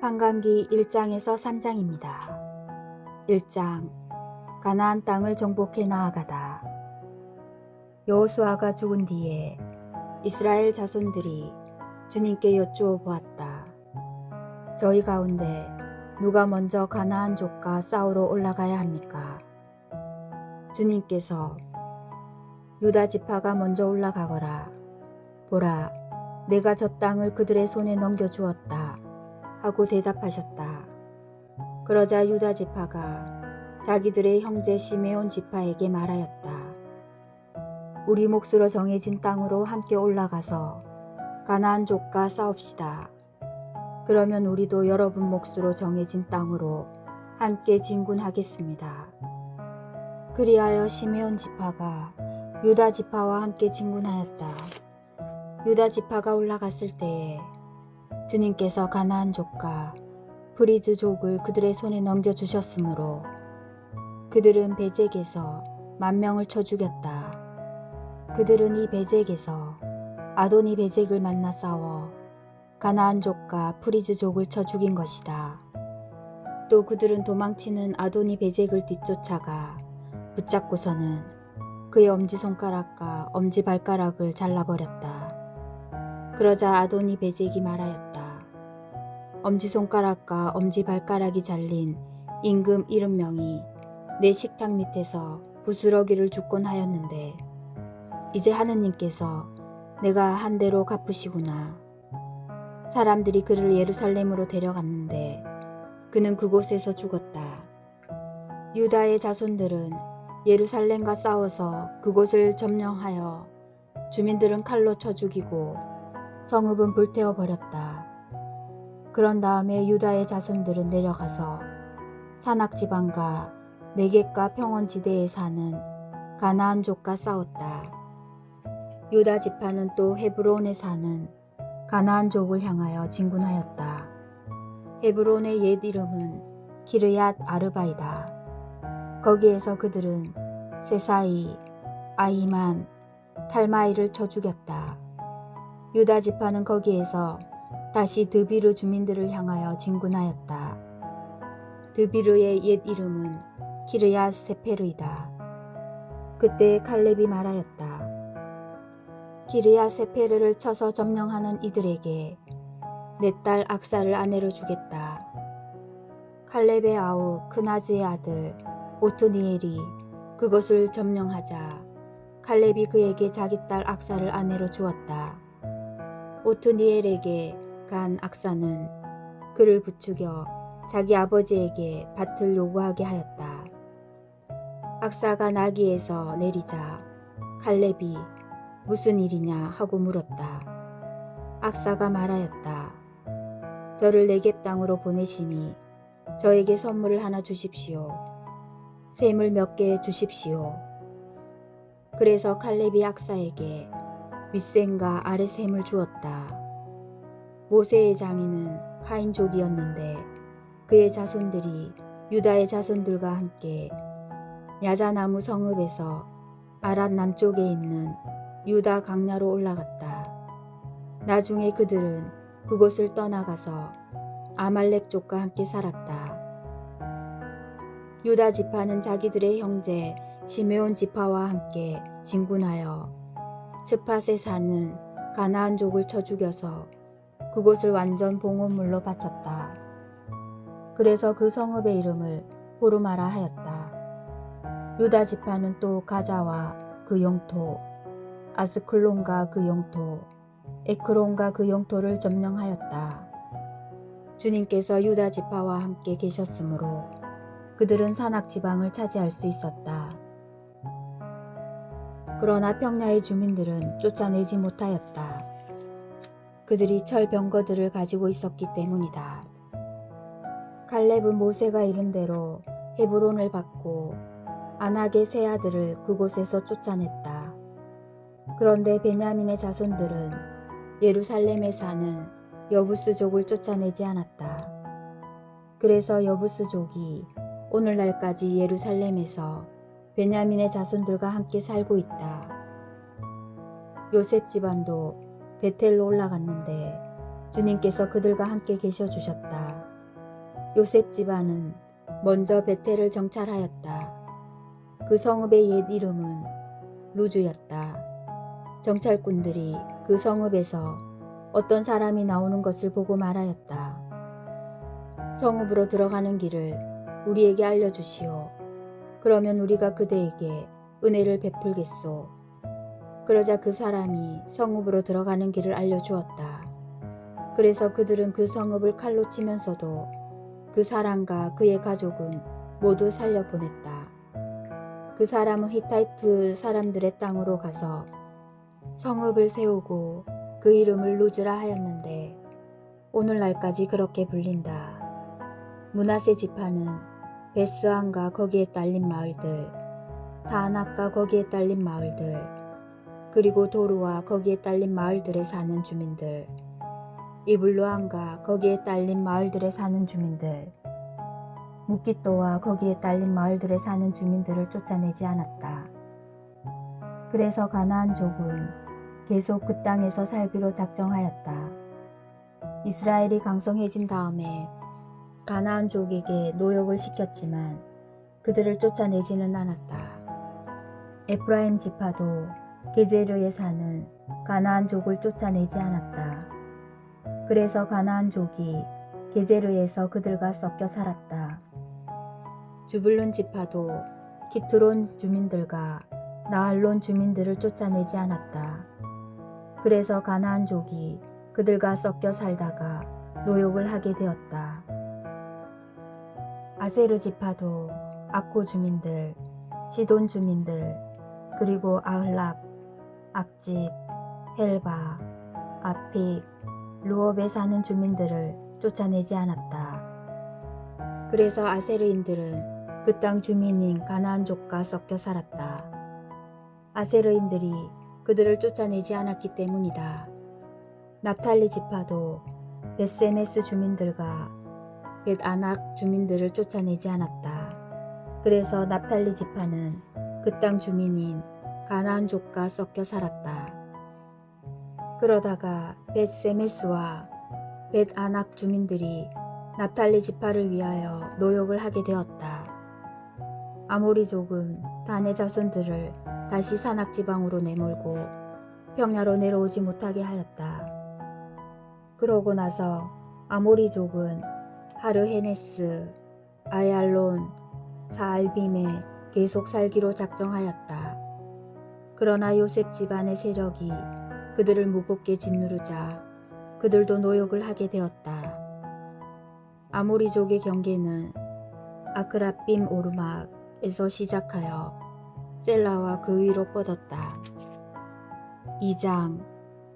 환관기 1장에서 3장입니다. 1장 가나안 땅을 정복해 나아가다. 여호수아가 죽은 뒤에 이스라엘 자손들이 주님께 여쭈어 보았다. 저희 가운데 누가 먼저 가나안 족과 싸우러 올라가야 합니까? 주님께서 유다 지파가 먼저 올라가거라. 보라, 내가 저 땅을 그들의 손에 넘겨주었다 하고 대답하셨다. 그러자 유다 지파가 자기들의 형제 시메온 지파에게 말하였다. 우리 몫으로 정해진 땅으로 함께 올라가서 가나안 족과 싸웁시다. 그러면 우리도 여러분 몫으로 정해진 땅으로 함께 진군하겠습니다. 그리하여 시메온 지파가 유다 지파와 함께 진군하였다. 유다 지파가 올라갔을 때에 주님께서 가나안 족과 브리즈 족을 그들의 손에 넘겨주셨으므로 그들은 베젝에서 10,000명을 쳐 죽였다. 그들은 이 베젝에서 아도니 베젝을 만나 싸워 가나안 족과 브리즈 족을 쳐 죽인 것이다. 또 그들은 도망치는 아도니 베젝을 뒤쫓아가 붙잡고서는 그의 엄지손가락과 엄지발가락을 잘라버렸다. 그러자 아도니 베젝이 말하였다. 엄지손가락과 엄지발가락이 잘린 임금 70명이 내 식탁 밑에서 부스러기를 줍곤 하였는데 이제 하느님께서 내가 한 대로 갚으시구나. 사람들이 그를 예루살렘으로 데려갔는데 그는 그곳에서 죽었다. 유다의 자손들은 예루살렘과 싸워서 그곳을 점령하여 주민들은 칼로 쳐 죽이고 성읍은 불태워 버렸다. 그런 다음에 유다의 자손들은 내려가서 산악지방과 네겝과 평원지대에 사는 가나안 족과 싸웠다. 유다 지파는 또 헤브론에 사는 가나안 족을 향하여 진군하였다. 헤브론의 옛 이름은 기르얏 아르바이다. 거기에서 그들은 세사이, 아히만, 탈마이를 쳐 죽였다. 유다 지파는 거기에서 다시 드비르 주민들을 향하여 진군하였다. 드비르의 옛 이름은 기르얏 세페르이다. 그때 칼렙이 말하였다. 기르얏 세페르를 쳐서 점령하는 이들에게 내 딸 악사를 아내로 주겠다. 칼렙의 아우 크나즈의 아들 오트니엘이 그것을 점령하자 칼렙이 그에게 자기 딸 악사를 아내로 주었다. 오트니엘에게 간 악사는 그를 부추겨 자기 아버지에게 밭을 요구하게 하였다. 악사가 나귀에서 내리자 칼렙이 무슨 일이냐 하고 물었다. 악사가 말하였다. 저를 네겝 땅으로 보내시니 저에게 선물을 하나 주십시오. 샘을 몇 개 주십시오. 그래서 칼렙이 악사에게 윗샘과 아랫샘을 주었다. 모세의 장인은 카인족이었는데 그의 자손들이 유다의 자손들과 함께 야자나무 성읍에서 아랏 남쪽에 있는 유다 강야로 올라갔다. 나중에 그들은 그곳을 떠나가서 아말렉 족과 함께 살았다. 유다 지파는 자기들의 형제 시메온 지파와 함께 진군하여 츠팟에 사는 가나안 족을 쳐 죽여서 그곳을 완전 봉헌물로 바쳤다. 그래서 그 성읍의 이름을 호르마라 하였다. 유다 지파는 또 가자와 그 영토, 아스클론과 그 영토, 에크론과 그 영토를 점령하였다. 주님께서 유다 지파와 함께 계셨으므로 그들은 산악 지방을 차지할 수 있었다. 그러나 평야의 주민들은 쫓아내지 못하였다. 그들이 철병거들을 가지고 있었기 때문이다. 칼렙은 모세가 이른 대로 헤브론을 받고 아낙의 세 아들을 그곳에서 쫓아냈다. 그런데 베냐민의 자손들은 예루살렘에 사는 여부스족을 쫓아내지 않았다. 그래서 여부스족이 오늘날까지 예루살렘에서 베냐민의 자손들과 함께 살고 있다. 요셉 집안도 베텔로 올라갔는데 주님께서 그들과 함께 계셔 주셨다. 요셉 집안은 먼저 베텔을 정찰하였다. 그 성읍의 옛 이름은 루즈였다. 정찰꾼들이 그 성읍에서 어떤 사람이 나오는 것을 보고 말하였다. 성읍으로 들어가는 길을 우리에게 알려주시오. 그러면 우리가 그대에게 은혜를 베풀겠소. 그러자 그 사람이 성읍으로 들어가는 길을 알려주었다. 그래서 그들은 그 성읍을 칼로 치면서도 그 사람과 그의 가족은 모두 살려보냈다. 그 사람은 히타이트 사람들의 땅으로 가서 성읍을 세우고 그 이름을 루즈라 하였는데 오늘날까지 그렇게 불린다. 므낫세 지파는 베스안과 거기에 딸린 마을들, 다낙과 거기에 딸린 마을들, 그리고 도르와 거기에 딸린 마을들에 사는 주민들, 이블루안과 거기에 딸린 마을들에 사는 주민들, 묵기또와 거기에 딸린 마을들에 사는 주민들을 쫓아내지 않았다. 그래서 가나안족은 계속 그 땅에서 살기로 작정하였다. 이스라엘이 강성해진 다음에 가나안족에게 노역을 시켰지만 그들을 쫓아내지는 않았다. 에프라임 지파도 게제르에 사는 가나안족을 쫓아내지 않았다. 그래서 가나안족이 게제르에서 그들과 섞여 살았다. 주불룬 지파도 키트론 주민들과 나할론 주민들을 쫓아내지 않았다. 그래서 가나안족이 그들과 섞여 살다가 노역을 하게 되었다. 아세르 지파도 악고 주민들, 시돈 주민들, 그리고 아흘랍, 악집, 헬바, 아픽, 루업에 사는 주민들을 쫓아내지 않았다. 그래서 아세르인들은 그 땅 주민인 가나안족과 섞여 살았다. 아세르인들이 그들을 쫓아내지 않았기 때문이다. 납탈리 지파도 벳세메스 주민들과 벳아낙 주민들을 쫓아내지 않았다. 그래서 납탈리 지파는 그 땅 주민인 가나안족과 섞여 살았다. 그러다가 벳세메스와 벳아낙 주민들이 납탈리 지파를 위하여 노역을 하게 되었다. 아모리족은 단의 자손들을 다시 산악지방으로 내몰고 평야로 내려오지 못하게 하였다. 그러고 나서 아모리족은 하르헤네스, 아얄론, 사알빔에 계속 살기로 작정하였다. 그러나 요셉 집안의 세력이 그들을 무겁게 짓누르자 그들도 노역을 하게 되었다. 아모리족의 경계는 아크라빔 오르막에서 시작하여 셀라와 그 위로 뻗었다. 2장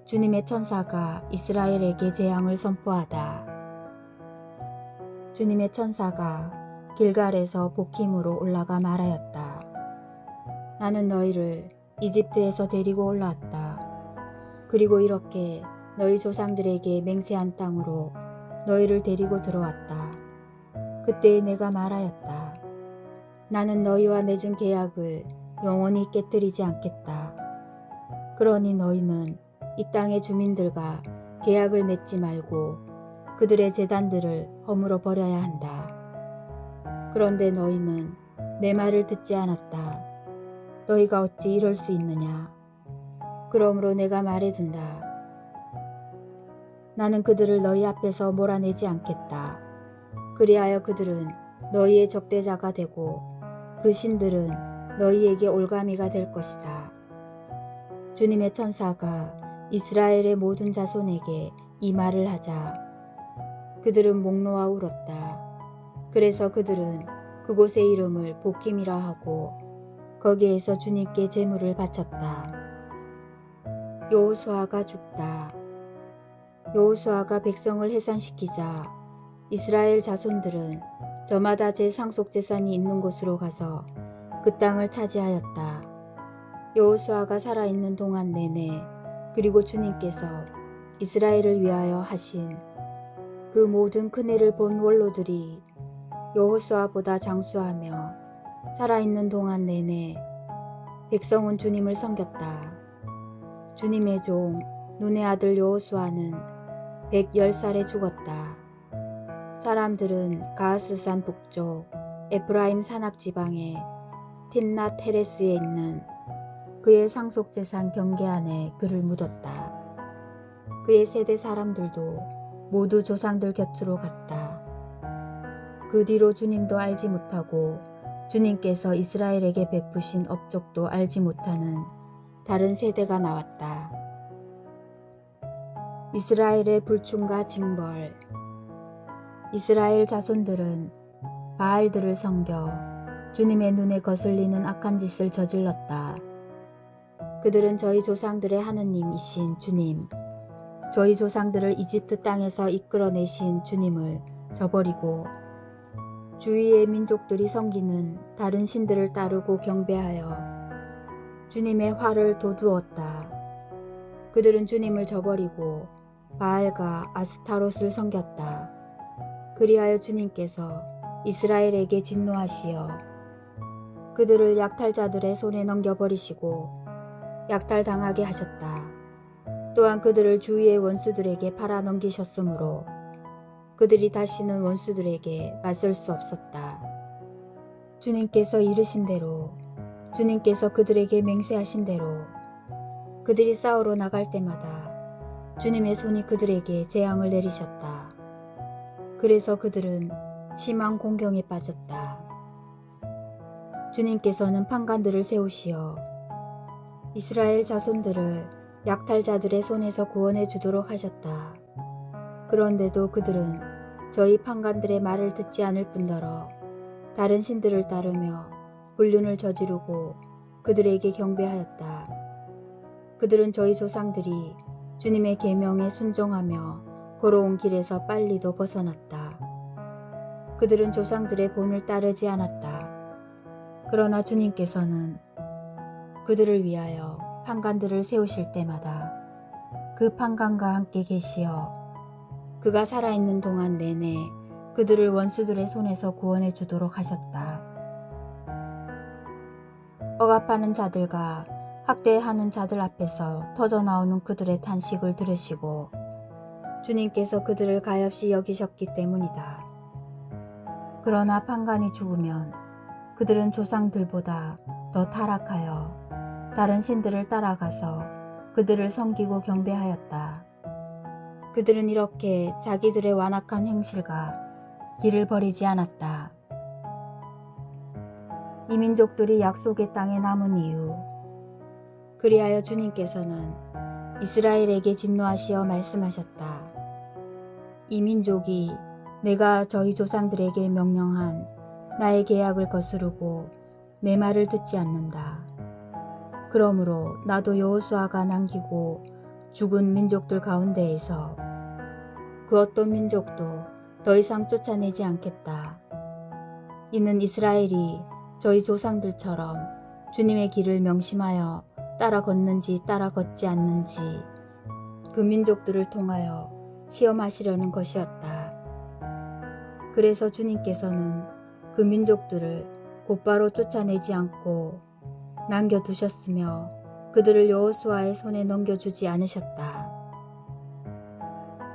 주님의 천사가 이스라엘에게 재앙을 선포하다. 주님의 천사가 길갈에서 복힘으로 올라가 말하였다. 나는 너희를 이집트에서 데리고 올라왔다. 그리고 이렇게 너희 조상들에게 맹세한 땅으로 너희를 데리고 들어왔다. 그때 내가 말하였다. 나는 너희와 맺은 계약을 영원히 깨뜨리지 않겠다. 그러니 너희는 이 땅의 주민들과 계약을 맺지 말고 그들의 제단들을 허물어 버려야 한다. 그런데 너희는 내 말을 듣지 않았다. 너희가 어찌 이럴 수 있느냐? 그러므로 내가 말해둔다. 나는 그들을 너희 앞에서 몰아내지 않겠다. 그리하여 그들은 너희의 적대자가 되고 그 신들은 너희에게 올가미가 될 것이다. 주님의 천사가 이스라엘의 모든 자손에게 이 말을 하자 그들은 목 놓아 울었다. 그래서 그들은 그곳의 이름을 복힘이라 하고 거기에서 주님께 제물을 바쳤다. 여호수아가 죽다. 여호수아가 백성을 해산시키자 이스라엘 자손들은 저마다 제 상속재산이 있는 곳으로 가서 그 땅을 차지하였다. 여호수아가 살아있는 동안 내내 그리고 주님께서 이스라엘을 위하여 하신 그 모든 큰일을 본 원로들이 여호수아보다 장수하며 살아있는 동안 내내 백성은 주님을 섬겼다. 주님의 종 눈의 아들 여호수아는 110살에 죽었다. 사람들은 가하스산 북쪽 에프라임 산악 지방의 tim낫 헤레스에 있는 그의 상속재산 경계 안에 그를 묻었다. 그의 세대 사람들도 모두 조상들 곁으로 갔다. 그 뒤로 주님도 알지 못하고 주님께서 이스라엘에게 베푸신 업적도 알지 못하는 다른 세대가 나왔다. 이스라엘의 불충과 징벌. 이스라엘 자손들은 바알들을 섬겨 주님의 눈에 거슬리는 악한 짓을 저질렀다. 그들은 저희 조상들의 하느님이신 주님, 저희 조상들을 이집트 땅에서 이끌어내신 주님을 저버리고 주위의 민족들이 섬기는 다른 신들을 따르고 경배하여 주님의 화를 돋우었다. 그들은 주님을 저버리고 바알과 아스타롯을 섬겼다. 그리하여 주님께서 이스라엘에게 진노하시어 그들을 약탈자들의 손에 넘겨버리시고 약탈당하게 하셨다. 또한 그들을 주위의 원수들에게 팔아넘기셨으므로 그들이 다시는 원수들에게 맞설 수 없었다. 주님께서 이르신 대로, 주님께서 그들에게 맹세하신 대로 그들이 싸우러 나갈 때마다 주님의 손이 그들에게 재앙을 내리셨다. 그래서 그들은 심한 공경에 빠졌다. 주님께서는 판관들을 세우시어 이스라엘 자손들을 약탈자들의 손에서 구원해 주도록 하셨다. 그런데도 그들은 저희 판관들의 말을 듣지 않을 뿐더러 다른 신들을 따르며 불륜을 저지르고 그들에게 경배하였다. 그들은 저희 조상들이 주님의 계명에 순종하며 걸어온 길에서 빨리도 벗어났다. 그들은 조상들의 본을 따르지 않았다. 그러나 주님께서는 그들을 위하여 판관들을 세우실 때마다 그 판관과 함께 계시어 그가 살아있는 동안 내내 그들을 원수들의 손에서 구원해 주도록 하셨다. 억압하는 자들과 학대하는 자들 앞에서 터져나오는 그들의 탄식을 들으시고 주님께서 그들을 가엾이 여기셨기 때문이다. 그러나 판관이 죽으면 그들은 조상들보다 더 타락하여 다른 신들을 따라가서 그들을 섬기고 경배하였다. 그들은 이렇게 자기들의 완악한 행실과 길을 버리지 않았다. 이 민족들이 약속의 땅에 남은 이유, 그리하여 주님께서는 이스라엘에게 진노하시어 말씀하셨다. 이 민족이 내가 저희 조상들에게 명령한 나의 계약을 거스르고 내 말을 듣지 않는다. 그러므로 나도 여호수아가 남기고 죽은 민족들 가운데에서 그 어떤 민족도 더 이상 쫓아내지 않겠다. 이는 이스라엘이 저희 조상들처럼 주님의 길을 명심하여 따라 걷는지 따라 걷지 않는지 그 민족들을 통하여 시험하시려는 것이었다. 그래서 주님께서는 그 민족들을 곧바로 쫓아내지 않고 남겨두셨으며 그들을 여호수아의 손에 넘겨주지 않으셨다.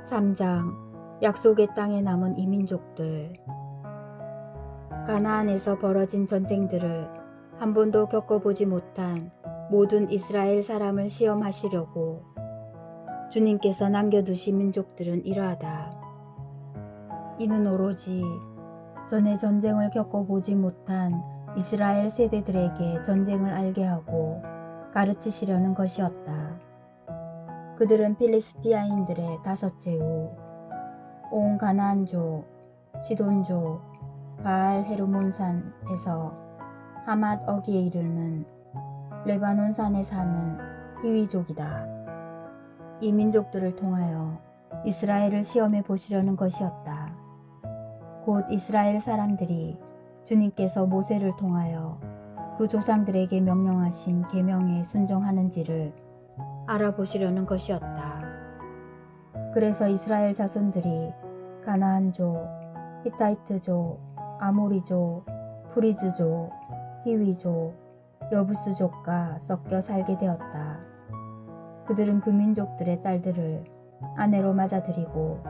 3장 약속의 땅에 남은 이 민족들. 가나안에서 벌어진 전쟁들을 한 번도 겪어보지 못한 모든 이스라엘 사람을 시험하시려고 주님께서 남겨두신 민족들은 이러하다. 이는 오로지 전에 전쟁을 겪어보지 못한 이스라엘 세대들에게 전쟁을 알게 하고 가르치시려는 것이었다. 그들은 필리스티아인들의 다섯째 우, 온 가나안족, 시돈족, 바알 헤르몬산에서 하맛 어기에 이르는 레바논 산에 사는 히위족이다. 이 민족들을 통하여 이스라엘을 시험해 보시려는 것이었다. 곧 이스라엘 사람들이 주님께서 모세를 통하여 그 조상들에게 명령하신 계명에 순종하는지를 알아보시려는 것이었다. 그래서 이스라엘 자손들이 가나안족, 히타이트족, 아모리족, 프리즈족, 히위족, 여부스족과 섞여 살게 되었다. 그들은 그 민족들의 딸들을 아내로 맞아들이고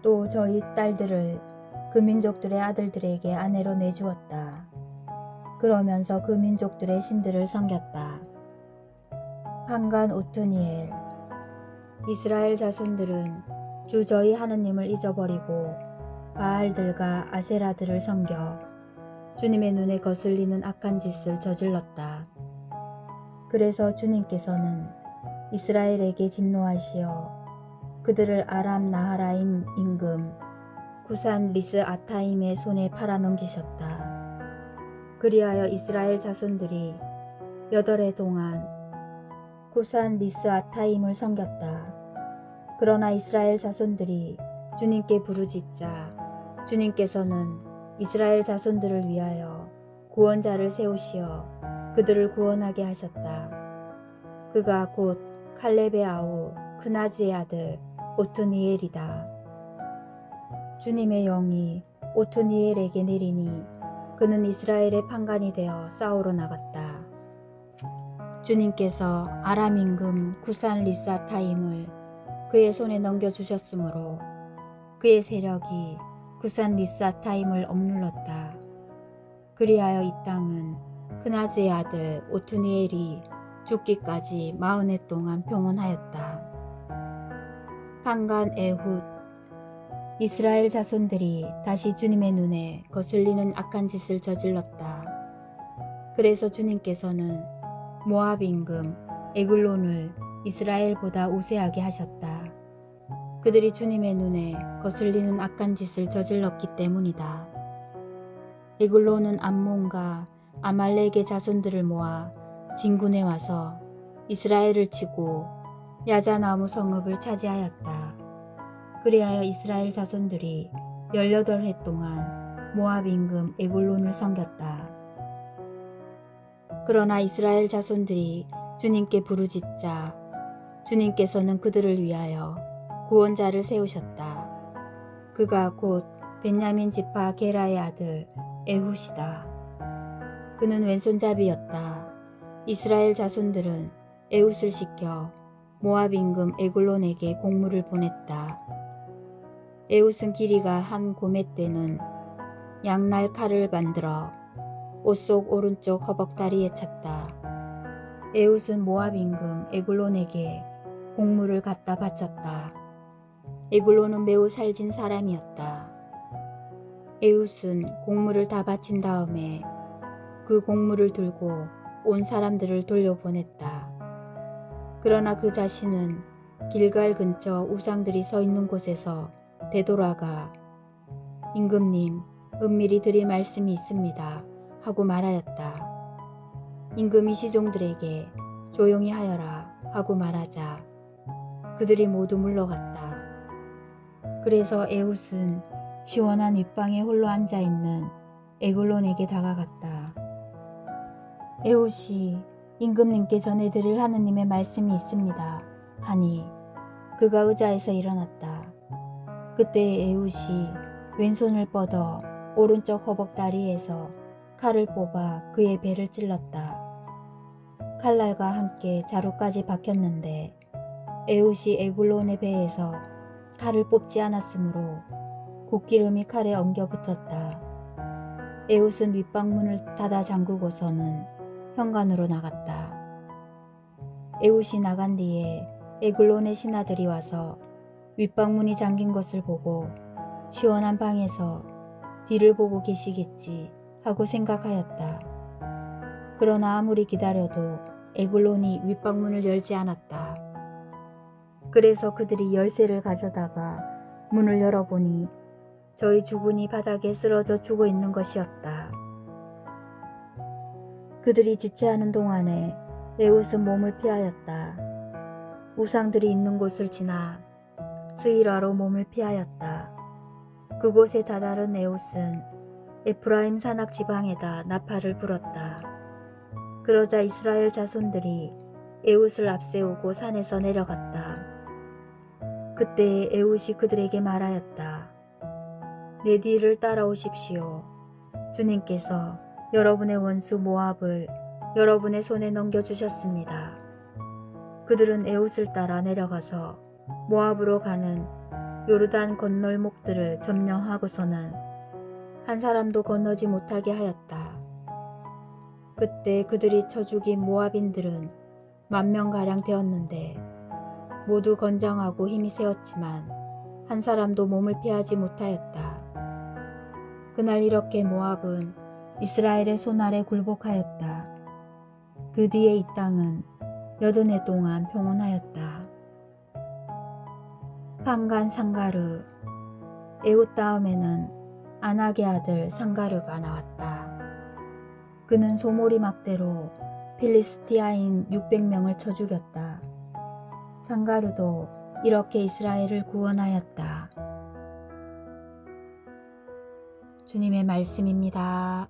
또 저희 딸들을 그 민족들의 아들들에게 아내로 내주었다. 그러면서 그 민족들의 신들을 섬겼다. 판간 오트니엘. 이스라엘 자손들은 주 저희 하느님을 잊어버리고 바알들과 아세라들을 섬겨 주님의 눈에 거슬리는 악한 짓을 저질렀다. 그래서 주님께서는 이스라엘에게 진노하시어 그들을 아람 나하라임 임금 구산 리스 아타임의 손에 팔아넘기셨다. 그리하여 이스라엘 자손들이 8해 동안 구산 리스 아타임을 섬겼다. 그러나 이스라엘 자손들이 주님께 부르짖자 주님께서는 이스라엘 자손들을 위하여 구원자를 세우시어 그들을 구원하게 하셨다. 그가 곧 칼렙의 아우 크나즈의 아들 오트니엘이다. 주님의 영이 오트니엘에게 내리니 그는 이스라엘의 판관이 되어 싸우러 나갔다. 주님께서 아람 임금 구산 리스아타임을 그의 손에 넘겨주셨으므로 그의 세력이 구산 리스아타임을 억눌렀다. 그리하여 이 땅은 크나즈의 아들 오트니엘이 죽기까지 40해 동안 평온하였다. 판간 에훗. 이스라엘 자손들이 다시 주님의 눈에 거슬리는 악한 짓을 저질렀다. 그래서 주님께서는 모압 임금 에글론을 이스라엘보다 우세하게 하셨다. 그들이 주님의 눈에 거슬리는 악한 짓을 저질렀기 때문이다. 에글론은 암몬과 아말렉의 자손들을 모아 진군에 와서 이스라엘을 치고 야자나무 성읍을 차지하였다. 그리하여 이스라엘 자손들이 18해 동안 모압 임금 에글론을 섬겼다. 그러나 이스라엘 자손들이 주님께 부르짖자 주님께서는 그들을 위하여 구원자를 세우셨다. 그가 곧 베냐민 지파 게라의 아들 에훗이다. 그는 왼손잡이였다. 이스라엘 자손들은 에훗을 시켜 모압 임금 에글론에게 공물을 보냈다. 에훗은 길이가 한 고맷대는 양날 칼을 만들어 옷 속 오른쪽 허벅다리에 찼다. 에훗은 모압 임금 에글론에게 곡물을 갖다 바쳤다. 에글론은 매우 살진 사람이었다. 에훗은 곡물을 다 바친 다음에 그 곡물을 들고 온 사람들을 돌려보냈다. 그러나 그 자신은 길갈 근처 우상들이 서 있는 곳에서 되돌아가 임금님, 은밀히 드릴 말씀이 있습니다 하고 말하였다. 임금이 시종들에게 조용히 하여라 하고 말하자 그들이 모두 물러갔다. 그래서 에훗은 시원한 윗방에 홀로 앉아있는 에글론에게 다가갔다. 에훗이 임금님께 전해드릴 하느님의 말씀이 있습니다 하니 그가 의자에서 일어났다. 그때 에훗이 왼손을 뻗어 오른쪽 허벅다리에서 칼을 뽑아 그의 배를 찔렀다. 칼날과 함께 자루까지 박혔는데 에훗이 에글론의 배에서 칼을 뽑지 않았으므로 곱기름이 칼에 엉겨 붙었다. 에훗은 윗방문을 닫아 잠그고서는 현관으로 나갔다. 에훗이 나간 뒤에 에글론의 신하들이 와서 윗방문이 잠긴 것을 보고 시원한 방에서 뒤를 보고 계시겠지 하고 생각하였다. 그러나 아무리 기다려도 에글론이 윗방문을 열지 않았다. 그래서 그들이 열쇠를 가져다가 문을 열어보니 저희 주군이 바닥에 쓰러져 죽어 있는 것이었다. 그들이 지체하는 동안에 에훗은 몸을 피하였다. 우상들이 있는 곳을 지나 스이라로 몸을 피하였다. 그곳에 다다른 에훗은 에프라임 산악 지방에다 나팔을 불었다. 그러자 이스라엘 자손들이 에훗을 앞세우고 산에서 내려갔다. 그때 에훗이 그들에게 말하였다. 내 뒤를 따라오십시오. 주님께서 여러분의 원수 모압을 여러분의 손에 넘겨주셨습니다. 그들은 에훗을 따라 내려가서 모압으로 가는 요르단 건널목들을 점령하고서는 한 사람도 건너지 못하게 하였다. 그때 그들이 쳐 죽인 모압인들은 10,000명가량 되었는데 모두 건장하고 힘이 세었지만 한 사람도 몸을 피하지 못하였다. 그날 이렇게 모압은 이스라엘의 손 아래 굴복하였다. 그 뒤에 이 땅은 80해 동안 평온하였다. 판간 상가르. 에훗 다음에는 아낙의 아들 상가르가 나왔다. 그는 소몰이 막대로 필리스티아인 600명을 쳐 죽였다. 상가르도 이렇게 이스라엘을 구원하였다. 주님의 말씀입니다.